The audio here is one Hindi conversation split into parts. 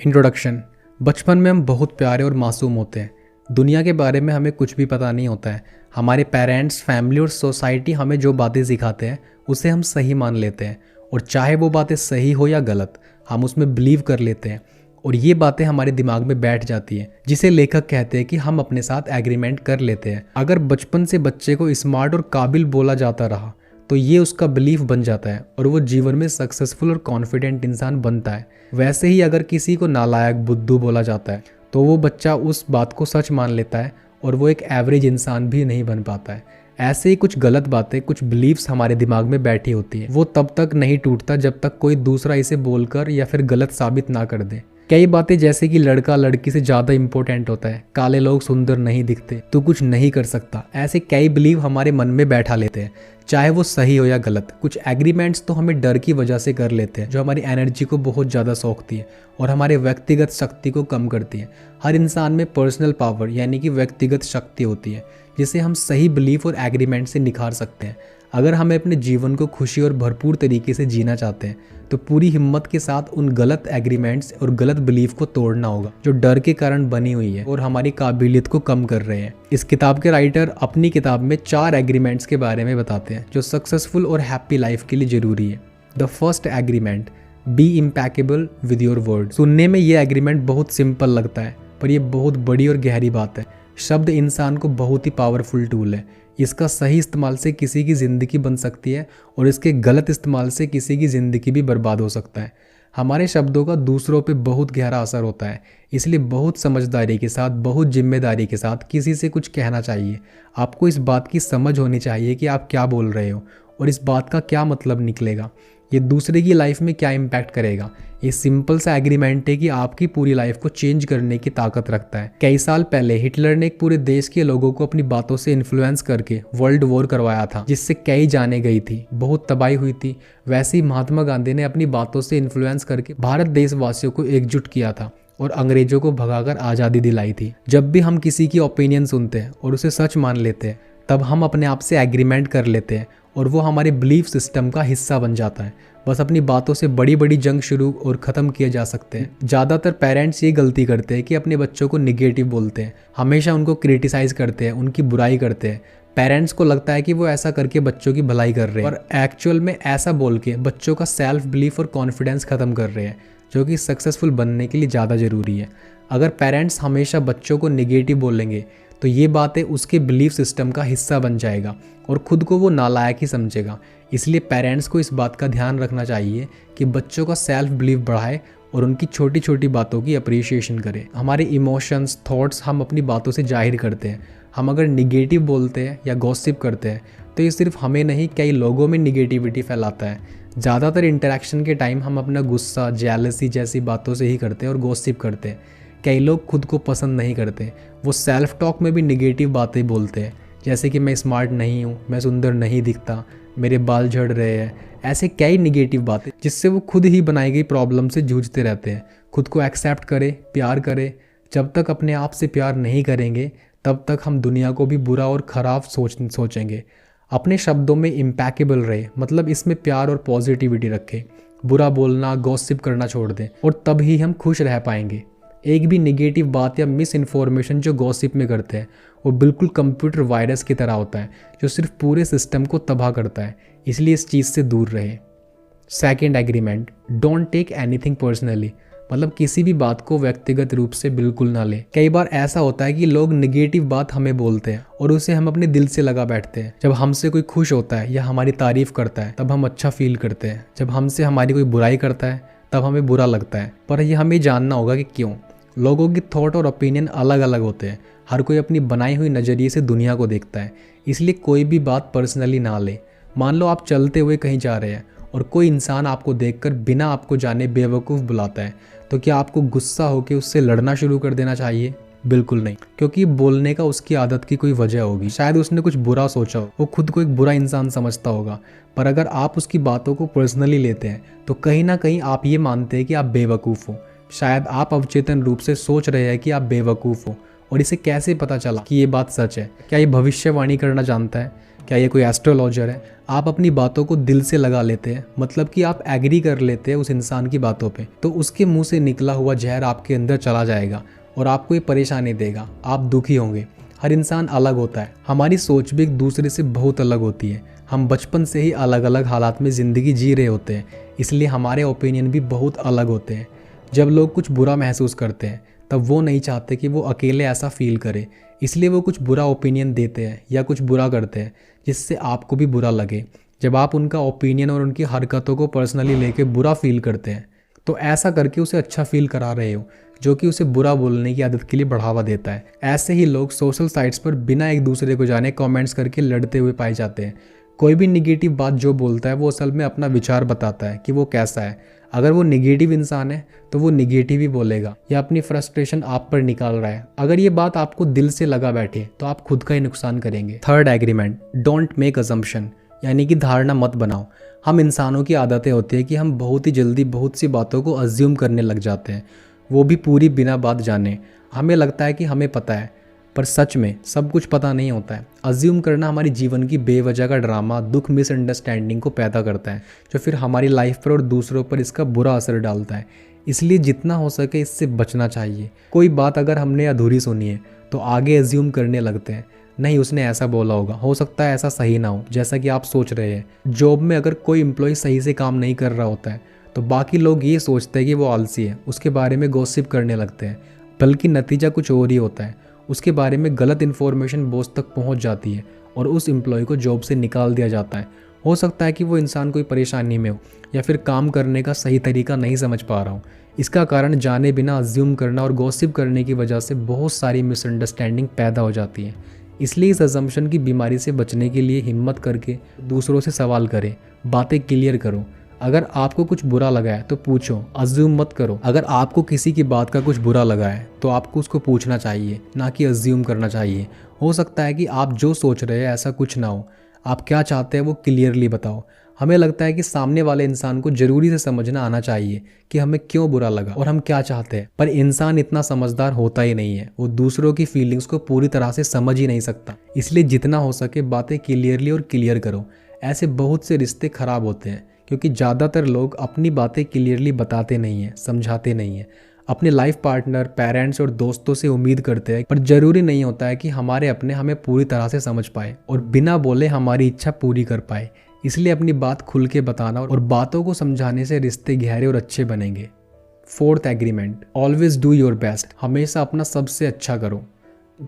इंट्रोडक्शन। बचपन में हम बहुत प्यारे और मासूम होते हैं। दुनिया के बारे में हमें कुछ भी पता नहीं होता है। हमारे पेरेंट्स, फैमिली और सोसाइटी हमें जो बातें सिखाते हैं उसे हम सही मान लेते हैं, और चाहे वो बातें सही हो या गलत, हम उसमें बिलीव कर लेते हैं और ये बातें हमारे दिमाग में बैठ जाती हैं, जिसे लेखक कहते हैं कि हम अपने साथ एग्रीमेंट कर लेते हैं। अगर बचपन से बच्चे को स्मार्ट और काबिल बोला जाता रहा तो ये उसका बिलीफ बन जाता है और वो जीवन में सक्सेसफुल और कॉन्फिडेंट इंसान बनता है। वैसे ही अगर किसी को नालायक, बुद्धू बोला जाता है तो वो बच्चा उस बात को सच मान लेता है और वो एक एवरेज इंसान भी नहीं बन पाता है। ऐसे ही कुछ गलत बातें, कुछ बिलीव्स हमारे दिमाग में बैठी होती है। वो तब तक नहीं टूटता जब तक कोई दूसरा इसे बोलकर या फिर गलत साबित ना कर दे। कई बातें जैसे कि लड़का लड़की से ज़्यादा इंपॉर्टेंट होता है, काले लोग सुंदर नहीं दिखते, तू कुछ नहीं कर सकता, ऐसे कई बिलीव हमारे मन में बैठा लेते हैं, चाहे वो सही हो या गलत। कुछ एग्रीमेंट्स तो हमें डर की वजह से कर लेते हैं, जो हमारी एनर्जी को बहुत ज़्यादा सोखती है और हमारे व्यक्तिगत शक्ति को कम करती है। हर इंसान में पर्सनल पावर यानी कि व्यक्तिगत शक्ति होती है, जिसे हम सही बिलीफ और एग्रीमेंट से निखार सकते हैं। अगर हमें अपने जीवन को खुशी और भरपूर तरीके से जीना चाहते हैं तो पूरी हिम्मत के साथ उन गलत एग्रीमेंट्स और गलत बिलीफ को तोड़ना होगा, जो डर के कारण बनी हुई है और हमारी काबिलियत को कम कर रहे हैं। इस किताब के राइटर अपनी किताब में 4 एग्रीमेंट्स के बारे में बताते हैं जो सक्सेसफुल और हैप्पी लाइफ के लिए जरूरी है। The first agreement, be impeccable with your word. सुनने में ये एग्रीमेंट बहुत सिंपल लगता है, पर यह बहुत बड़ी और गहरी बात है। शब्द इंसान को बहुत ही पावरफुल टूल है। इसका सही इस्तेमाल से किसी की ज़िंदगी बन सकती है और इसके गलत इस्तेमाल से किसी की ज़िंदगी भी बर्बाद हो सकता है। हमारे शब्दों का दूसरों पे बहुत गहरा असर होता है, इसलिए बहुत समझदारी के साथ, बहुत जिम्मेदारी के साथ किसी से कुछ कहना चाहिए। आपको इस बात की समझ होनी चाहिए कि आप क्या बोल रहे हो और इस बात का क्या मतलब निकलेगा, ये दूसरे की लाइफ में क्या इम्पैक्ट करेगा। ये सिंपल सा एग्रीमेंट है कि आपकी पूरी लाइफ को चेंज करने की ताकत रखता है। कई साल पहले हिटलर ने एक पूरे देश के लोगों को अपनी बातों से इन्फ्लुएंस करके वर्ल्ड वॉर करवाया था, जिससे कई जाने गई थी, बहुत तबाही हुई थी। वैसे ही महात्मा गांधी ने अपनी बातों से इन्फ्लुएंस करके भारत देशवासियों को एकजुट किया था और अंग्रेजों को भगाकर आज़ादी दिलाई थी। जब भी हम किसी की ओपिनियन सुनते हैं और उसे सच मान लेते हैं, तब हम अपने आप से एग्रीमेंट कर लेते हैं और वो हमारे बिलीफ सिस्टम का हिस्सा बन जाता है। बस अपनी बातों से बड़ी बड़ी जंग शुरू और ख़त्म किए जा सकते हैं। ज़्यादातर पेरेंट्स ये गलती करते हैं कि अपने बच्चों को निगेटिव बोलते हैं, हमेशा उनको क्रिटिसाइज़ करते हैं, उनकी बुराई करते हैं। पेरेंट्स को लगता है कि वो ऐसा करके बच्चों की भलाई कर रहे हैं, और एक्चुअल में ऐसा बोल के बच्चों का सेल्फ बिलीफ और कॉन्फिडेंस ख़त्म कर रहे हैं, जो कि सक्सेसफुल बनने के लिए ज़्यादा ज़रूरी है। अगर पेरेंट्स हमेशा बच्चों को निगेटिव बोलेंगे तो ये बातें उसके बिलीफ सिस्टम का हिस्सा बन जाएगा और ख़ुद को वो नालायक ही समझेगा। इसलिए पेरेंट्स को इस बात का ध्यान रखना चाहिए कि बच्चों का सेल्फ बिलीफ बढ़ाए और उनकी छोटी छोटी बातों की अप्रिशिएशन करें। हमारे इमोशंस, थॉट्स हम अपनी बातों से जाहिर करते हैं। हम अगर निगेटिव बोलते हैं या गॉसिप करते हैं तो ये सिर्फ हमें नहीं, कई लोगों में निगेटिविटी फैलाता है। ज़्यादातर इंटरेक्शन के टाइम हम अपना गुस्सा, जेलसी जैसी बातों से ही करते हैं और गॉसिप करते हैं। कई लोग खुद को पसंद नहीं करते, वो सेल्फ टॉक में भी निगेटिव बातें बोलते हैं, जैसे कि मैं स्मार्ट नहीं हूँ, मैं सुंदर नहीं दिखता, मेरे बाल झड़ रहे हैं। ऐसे कई निगेटिव बातें जिससे वो खुद ही बनाई गई प्रॉब्लम से जूझते रहते हैं। खुद को एक्सेप्ट करें, प्यार करें। जब तक अपने आप से प्यार नहीं करेंगे तब तक हम दुनिया को भी बुरा और ख़राब सोचेंगे। अपने शब्दों में इम्पैकेबल रहे, मतलब इसमें प्यार और पॉजिटिविटी रखें। बुरा बोलना, गॉसिप करना छोड़ दें और तब ही हम खुश रह पाएंगे। एक भी नेगेटिव बात या मिस इन्फॉर्मेशन जो गॉसिप में करते हैं वो बिल्कुल कंप्यूटर वायरस की तरह होता है, जो सिर्फ पूरे सिस्टम को तबाह करता है। इसलिए इस चीज़ से दूर रहे। Second agreement, don't take anything personally, मतलब किसी भी बात को व्यक्तिगत रूप से बिल्कुल ना ले। कई बार ऐसा होता है कि लोग निगेटिव बात हमें बोलते हैं और उसे हम अपने दिल से लगा बैठते हैं। जब हमसे कोई खुश होता है या हमारी तारीफ करता है तब हम अच्छा फील करते हैं। जब हमसे हमारी कोई बुराई करता है तब हमें बुरा लगता है। पर यह हमें जानना होगा कि क्यों। लोगों की थॉट और ओपिनियन अलग अलग होते हैं। हर कोई अपनी बनाई हुई नज़रिए से दुनिया को देखता है, इसलिए कोई भी बात पर्सनली ना ले। मान लो आप चलते हुए कहीं जा रहे हैं और कोई इंसान आपको देखकर बिना आपको जाने बेवकूफ़ बुलाता है, तो क्या आपको गुस्सा होकर उससे लड़ना शुरू कर देना चाहिए? बिल्कुल नहीं, क्योंकि बोलने का उसकी आदत की कोई वजह होगी। शायद उसने कुछ बुरा सोचा हो, वो खुद को एक बुरा इंसान समझता होगा। पर अगर आप उसकी बातों को पर्सनली लेते हैं तो कहीं ना कहीं आप ये मानते हैं कि आप बेवकूफ़ हो। शायद आप अवचेतन रूप से सोच रहे हैं कि आप बेवकूफ़ हो और इसे कैसे पता चला कि ये बात सच है? क्या ये भविष्यवाणी करना जानता है? क्या ये कोई एस्ट्रोलॉजर है? आप अपनी बातों को दिल से लगा लेते हैं, मतलब कि आप एग्री कर लेते हैं उस इंसान की बातों पे, तो उसके मुंह से निकला हुआ जहर आपके अंदर चला जाएगा और आपको ये परेशानी देगा, आप दुखी होंगे। हर इंसान अलग होता है, हमारी सोच भी एक दूसरे से बहुत अलग होती है। हम बचपन से ही अलग अलग हालात में ज़िंदगी जी रहे होते हैं, इसलिए हमारे ओपिनियन भी बहुत अलग होते हैं। जब लोग कुछ बुरा महसूस करते हैं तब वो नहीं चाहते कि वो अकेले ऐसा फील करे, इसलिए वो कुछ बुरा ओपिनियन देते हैं या कुछ बुरा करते हैं जिससे आपको भी बुरा लगे। जब आप उनका ओपिनियन और उनकी हरकतों को पर्सनली लेके बुरा फील करते हैं तो ऐसा करके उसे अच्छा फील करा रहे हो, जो कि उसे बुरा बोलने की आदत के लिए बढ़ावा देता है। ऐसे ही लोग सोशल साइट्स पर बिना एक दूसरे को जाने कमेंट्स करके लड़ते हुए पाए जाते हैं। कोई भी निगेटिव बात जो बोलता है वो असल में अपना विचार बताता है कि वो कैसा है। अगर वो निगेटिव इंसान है तो वो निगेटिव ही बोलेगा या अपनी फ्रस्ट्रेशन आप पर निकाल रहा है। अगर ये बात आपको दिल से लगा बैठे तो आप खुद का ही नुकसान करेंगे। Third agreement, don't make assumption, यानी कि धारणा मत बनाओ। हम इंसानों की आदतें होती है कि हम बहुत ही जल्दी बहुत सी बातों को अज्यूम करने लग जाते हैं, वो भी पूरी बिना बात जाने। हमें लगता है कि हमें पता है, पर सच में सब कुछ पता नहीं होता है। अज्यूम करना हमारी जीवन की बेवजह का ड्रामा, दुख, मिसअंडरस्टैंडिंग को पैदा करता है, जो फिर हमारी लाइफ पर और दूसरों पर इसका बुरा असर डालता है। इसलिए जितना हो सके इससे बचना चाहिए। कोई बात अगर हमने अधूरी सुनी है तो आगे अज्यूम करने लगते हैं, नहीं उसने ऐसा बोला होगा, हो सकता है ऐसा सही ना हो जैसा कि आप सोच रहे हैं। जॉब में अगर कोई एम्प्लॉय सही से काम नहीं कर रहा होता है तो बाकी लोग ये सोचते हैं कि वो आलसी है, उसके बारे में गॉसिप करने लगते हैं, बल्कि नतीजा कुछ और ही होता है। उसके बारे में गलत इन्फॉर्मेशन बॉस तक पहुंच जाती है और उस एम्प्लॉय को जॉब से निकाल दिया जाता है। हो सकता है कि वो इंसान कोई परेशानी में हो या फिर काम करने का सही तरीका नहीं समझ पा रहा हो। इसका कारण जाने बिना अज्यूम करना और गॉसिप करने की वजह से बहुत सारी मिसअंडरस्टैंडिंग पैदा हो जाती है। इसलिए इस अजम्पशन की बीमारी से बचने के लिए हिम्मत करके दूसरों से सवाल करें, बातें क्लियर करो। अगर आपको कुछ बुरा लगा है तो पूछो, अज्यूम मत करो। अगर आपको किसी की बात का कुछ बुरा लगा है तो आपको उसको पूछना चाहिए, ना कि अज्यूम करना चाहिए। हो सकता है कि आप जो सोच रहे हैं ऐसा कुछ ना हो। आप क्या चाहते हैं वो क्लियरली बताओ। हमें लगता है कि सामने वाले इंसान को जरूरी से समझना आना चाहिए कि हमें क्यों बुरा लगा और हम क्या चाहते हैं, पर इंसान इतना समझदार होता ही नहीं है। वो दूसरों की फीलिंग्स को पूरी तरह से समझ ही नहीं सकता। इसलिए जितना हो सके बातें क्लियरली और क्लियर करो। ऐसे बहुत से रिश्ते खराब होते हैं क्योंकि ज़्यादातर लोग अपनी बातें क्लियरली बताते नहीं हैं, समझाते नहीं हैं। अपने लाइफ पार्टनर, पेरेंट्स और दोस्तों से उम्मीद करते हैं, पर ज़रूरी नहीं होता है कि हमारे अपने हमें पूरी तरह से समझ पाए और बिना बोले हमारी इच्छा पूरी कर पाए। इसलिए अपनी बात खुल के बताना और बातों को समझाने से रिश्ते गहरे और अच्छे बनेंगे। Fourth agreement, always do your best, हमेशा अपना सबसे अच्छा करो।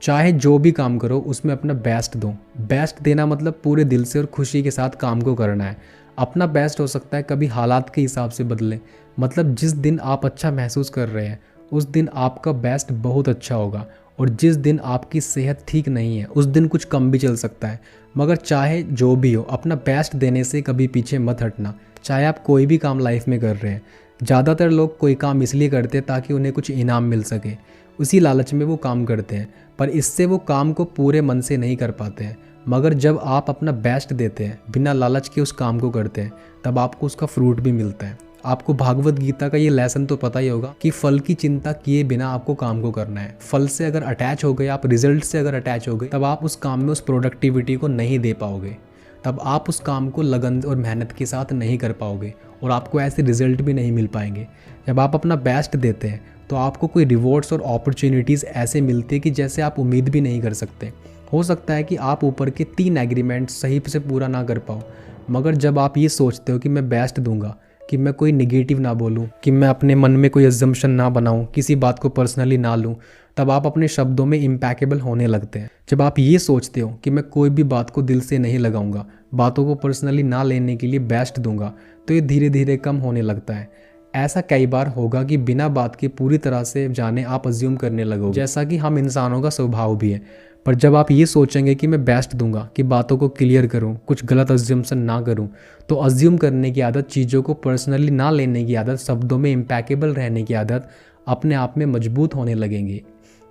चाहे जो भी काम करो उसमें अपना बेस्ट दो। बेस्ट देना मतलब पूरे दिल से और खुशी के साथ काम को करना है। अपना बेस्ट हो सकता है कभी हालात के हिसाब से बदले, मतलब जिस दिन आप अच्छा महसूस कर रहे हैं उस दिन आपका बेस्ट बहुत अच्छा होगा, और जिस दिन आपकी सेहत ठीक नहीं है उस दिन कुछ कम भी चल सकता है। मगर चाहे जो भी हो, अपना बेस्ट देने से कभी पीछे मत हटना, चाहे आप कोई भी काम लाइफ में कर रहे हैं। ज़्यादातर लोग कोई काम इसलिए करते हैं ताकि उन्हें कुछ इनाम मिल सके, उसी लालच में वो काम करते हैं, पर इससे वो काम को पूरे मन से नहीं कर पाते हैं। मगर जब आप अपना बेस्ट देते हैं, बिना लालच के उस काम को करते हैं, तब आपको उसका फ्रूट भी मिलता है। आपको भागवत गीता का ये लेसन तो पता ही होगा कि फल की चिंता किए बिना आपको काम को करना है। फल से अगर अटैच हो गए, आप रिजल्ट से अगर अटैच हो गए, तब आप उस काम में उस प्रोडक्टिविटी को नहीं दे पाओगे, तब आप उस काम को लगन और मेहनत के साथ नहीं कर पाओगे और आपको ऐसे रिजल्ट भी नहीं मिल पाएंगे। जब आप अपना बेस्ट देते हैं तो आपको कोई रिवॉर्ड्स और अपॉर्चुनिटीज़ ऐसे मिलती है कि जैसे आप उम्मीद भी नहीं कर सकते। हो सकता है कि आप ऊपर के 3 एग्रीमेंट सही से पूरा ना कर पाओ, मगर जब आप ये सोचते हो कि मैं बेस्ट दूंगा, कि मैं कोई निगेटिव ना बोलूं, कि मैं अपने मन में कोई अजम्पशन ना बनाऊं, किसी बात को पर्सनली ना लूं, तब आप अपने शब्दों में इम्पैकेबल होने लगते हैं। जब आप ये सोचते हो कि मैं कोई भी बात को दिल से नहीं लगाऊंगा, बातों को पर्सनली ना लेने के लिए बेस्ट दूंगा, तो ये धीरे धीरे कम होने लगता है। ऐसा कई बार होगा कि बिना बात के पूरी तरह से जाने आप अज्यूम करने लगोगे, जैसा कि हम इंसानों का स्वभाव भी है। पर जब आप ये सोचेंगे कि मैं बेस्ट दूंगा, कि बातों को क्लियर करूं, कुछ गलत अज्यूमशन ना करूं, तो अज्यूम करने की आदत, चीज़ों को पर्सनली ना लेने की आदत, शब्दों में इम्पैकेबल रहने की आदत अपने आप में मजबूत होने लगेंगी।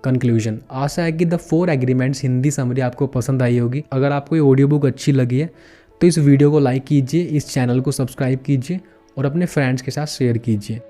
कंक्लूजन, आशा है कि द 4 एग्रीमेंट्स हिंदी समरी आपको पसंद आई होगी। अगर आपको ये ऑडियो बुक अच्छी लगी है तो इस वीडियो को लाइक कीजिए, इस चैनल को सब्सक्राइब कीजिए और अपने फ्रेंड्स के साथ शेयर कीजिए।